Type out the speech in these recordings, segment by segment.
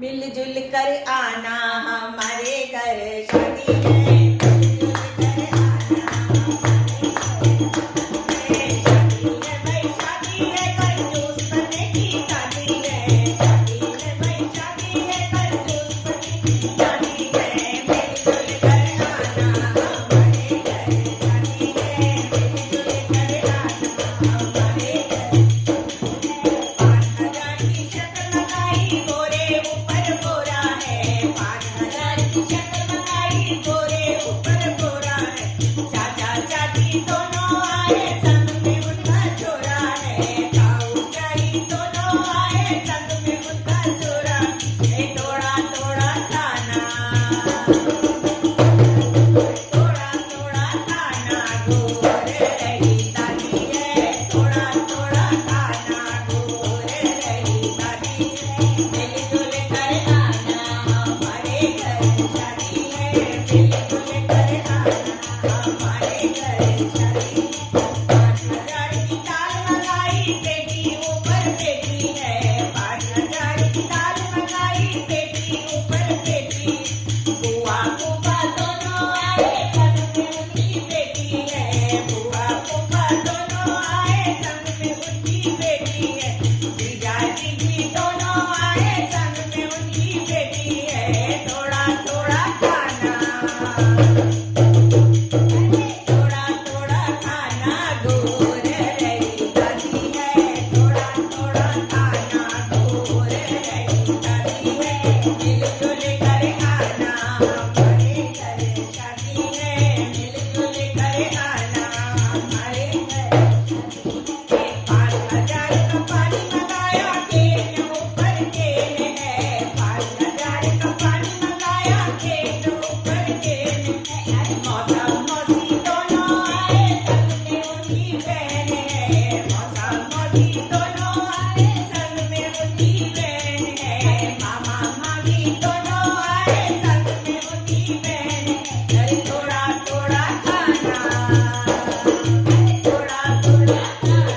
मिलजुल कर आना हमारे घर शादी है। मिलजुल कर आना हमारे घर शादी है भाई, शादी है कंजूस बने की शादी है। शादी है भाई, शादी है कंजूस बने की शादी है। मिलजुल कर आना हमारे घर शादी है। मिलजुल कर आना हमारे घर। 5,000 की शक्ल लगाई गोरे ऊपर गोरा है। 5,000 की शक्ल लगाई गोरे ऊपर गोरा है। चाचा चाची दोनों आए संग में उनका छोरा है। ताऊ ताई दोनों आए संग में उनका छोरा है। थोड़ा थोड़ा खाना, थोड़ा थोड़ा खाना गोर रही दादी है। थोड़ा थोड़ा खाना गोर रही दादी है। मिलजुल कर आना हमारे घर शादी है। मिलजुल कर आना हमारे घर शादी है। 5,000 की ताल लगाई बेटी ऊपर बेटी है। 5,000 की ताल लगाई बेटी ऊपर बेटी। बुआ फूफा दोनों आए संग में उनकी बेटी है। बुआ फूफा दोनों आए संग में उनकी बेटी है। जीजा जीजी दोनों आए संग में उनकी बेटी है। थोड़ा थोड़ा खाना, थोड़ा थोड़ा खाना गोर रही दादी है। थोड़ा थोड़ा खाना गोर रही दादी है। मिलजुल कर आना हमारे घर शादी है। मिलजुल कर आना हमारे घर। 5,000 का पानी मंगाया केन ऊपर केन है। 5,000 का पानी मंगाया केन ऊपर केन है। मौसा मौसी दोनों आए संग में उनकी बहन है। मौसा मौसी दोनों आए संग में उनकी बहन है। मामा मामी दोनों आए संग में उनकी बहन है। अरे थोड़ा थोड़ा खाना, थोड़ा थोड़ा खाना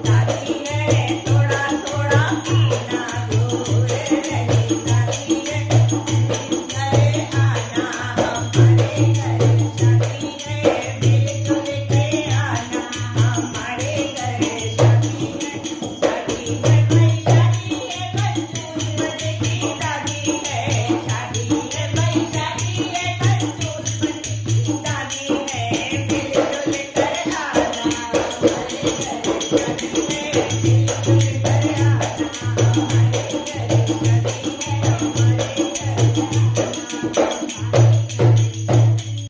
दादी है। थोड़ा थोड़ा खाना गोर रही दादी है। मिलजुल कर आना हमारे घर शादी है। मिलजुल कर आना हमारे घर शादी है। शादी है भाई, शादी है कंजूस बने की दादी है। शादी है भाई, शादी है कंजूस बने की दादी है। मिलजुल कर आना हमारे घर शादी है। मिलजुल कर आना हमारे घर शादी है। हमारे घर